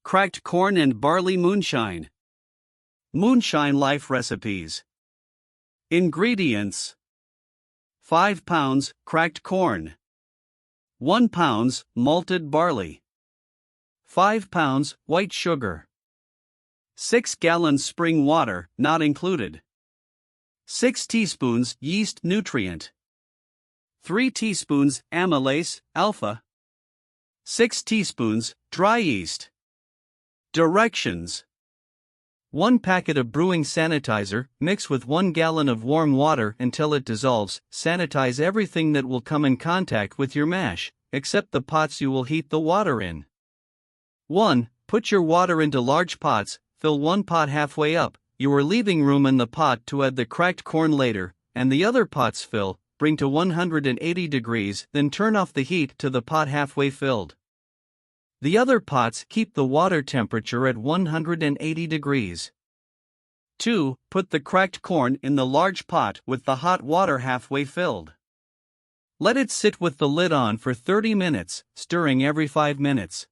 cracked corn and barley moonshine. Moonshine Life Recipes. Ingredients: 5 pounds cracked corn, 1 pound malted barley, 5 pounds white sugar, 6 gallons spring water not included, 6 teaspoons yeast nutrient, 3 teaspoons amylase alpha, 6 teaspoons dry yeast. Directions: 1 packet of brewing sanitizer, mix with 1 gallon of warm water until it dissolves. Sanitize everything that will come in contact with your mash, except the pots you will heat the water in. 1. Put your water into large pots, fill one pot halfway up. You are leaving room in the pot to add the cracked corn later, and the other pots fill, bring to 180 degrees, then turn off the heat to the pot halfway filled. The other pots keep the water temperature at 180 degrees. 2. Put the cracked corn in the large pot with the hot water halfway filled. Let it sit with the lid on for 30 minutes, stirring every 5 minutes.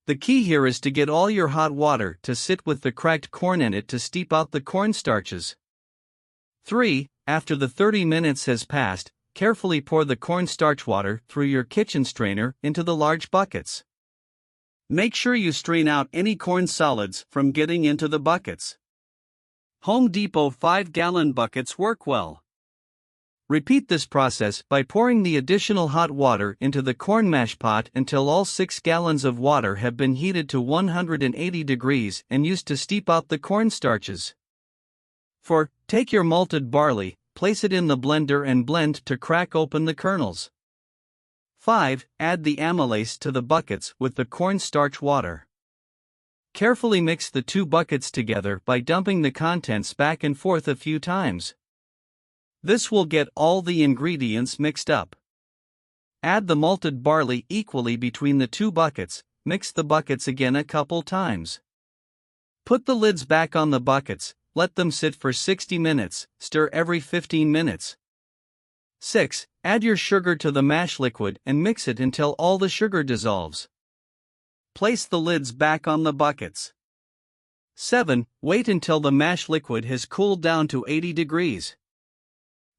The key here is to get all your hot water to sit with the cracked corn in it to steep out the cornstarches. 3. After the 30 minutes has passed, carefully pour the cornstarch water through your kitchen strainer into the large buckets. Make sure you strain out any corn solids from getting into the buckets. Home Depot 5-gallon buckets work well. Repeat this process by pouring the additional hot water into the corn mash pot until all 6 gallons of water have been heated to 180 degrees and used to steep out the cornstarches. 4. Take your malted barley, place it in the blender and blend to crack open the kernels. 5. Add the amylase to the buckets with the cornstarch water. Carefully mix the 2 buckets together by dumping the contents back and forth a few times. This will get all the ingredients mixed up. Add the malted barley equally between the 2 buckets, mix the buckets again a couple times. Put the lids back on the buckets, let them sit for 60 minutes, stir every 15 minutes. 6. Add your sugar to the mash liquid and mix it until all the sugar dissolves. Place the lids back on the buckets. 7. Wait until the mash liquid has cooled down to 80 degrees.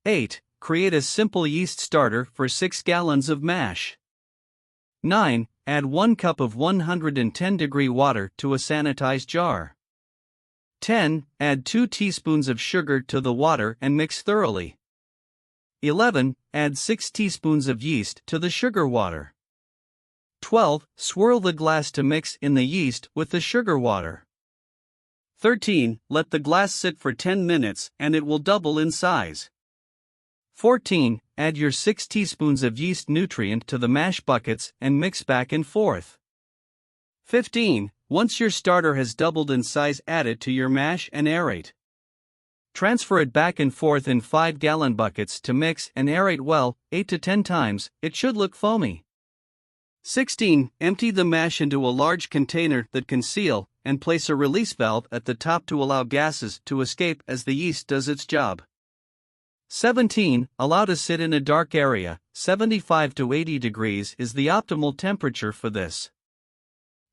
8. Create a simple yeast starter for 6 gallons of mash. 9. Add 1 cup of 110-degree water to a sanitized jar. 10. Add 2 teaspoons of sugar to the water and mix thoroughly. 11. Add 6 teaspoons of yeast to the sugar water. 12. Swirl the glass to mix in the yeast with the sugar water. 13. Let the glass sit for 10 minutes and it will double in size. 14. Add your 6 teaspoons of yeast nutrient to the mash buckets and mix back and forth. 15. Once your starter has doubled in size, add it to your mash and aerate. Transfer it back and forth in 5-gallon buckets to mix and aerate well, 8 to 10 times. It should look foamy. 16. Empty the mash into a large container that can seal, and place a release valve at the top to allow gases to escape as the yeast does its job. 17. Allow to sit in a dark area. 75 to 80 degrees is the optimal temperature for this.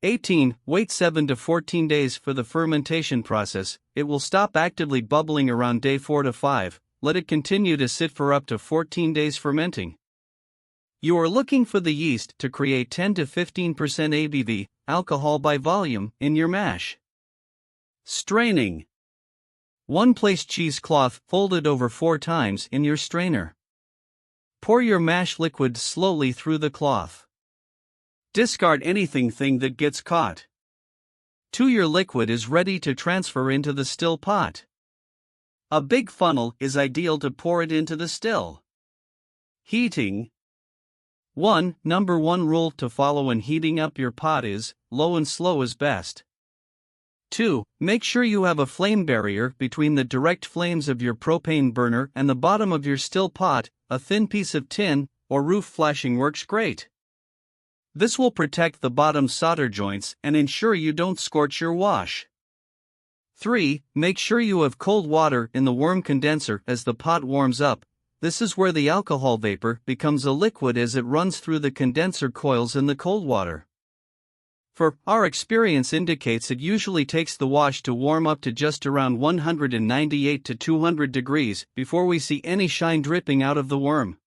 18. Wait 7 to 14 days for the fermentation process. It will stop actively bubbling around day 4 to 5. Let it continue to sit for up to 14 days fermenting. You are looking for the yeast to create 10 to 15% ABV, alcohol by volume, in your mash. Straining. 1. Place cheesecloth folded over 4 times in your strainer. Pour your mash liquid slowly through the cloth. Discard anything that gets caught. 2. Your liquid is ready to transfer into the still pot. A big funnel is ideal to pour it into the still. Heating. 1. Number 1 rule to follow in heating up your pot is, low and slow is best. 2. Make sure you have a flame barrier between the direct flames of your propane burner and the bottom of your still pot. A thin piece of tin or roof flashing works great. This will protect the bottom solder joints and ensure you don't scorch your wash. 3. Make sure you have cold water in the worm condenser as the pot warms up. This is where the alcohol vapor becomes a liquid as it runs through the condenser coils in the cold water. For our experience indicates it usually takes the wash to warm up to just around 198 to 200 degrees before we see any shine dripping out of the worm.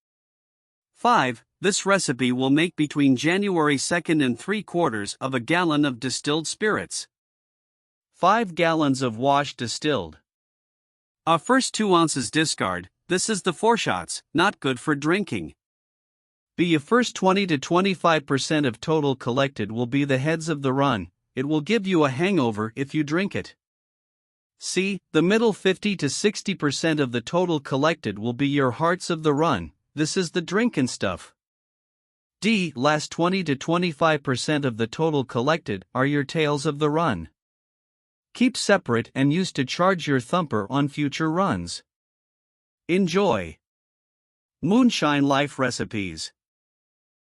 5. This recipe will make between January 2nd and 3/4 of a gallon of distilled spirits. 5 gallons of wash distilled. Our first 2 ounces discard. This is the foreshots, not good for drinking. The first 20 to 25% of total collected will be the heads of the run. It will give you a hangover if you drink it. C. The middle 50 to 60% of the total collected will be your hearts of the run. This is the drinkin' stuff. D. Last 20 to 25% of the total collected are your tails of the run. Keep separate and use to charge your thumper on future runs. Enjoy. Moonshine Life Recipes.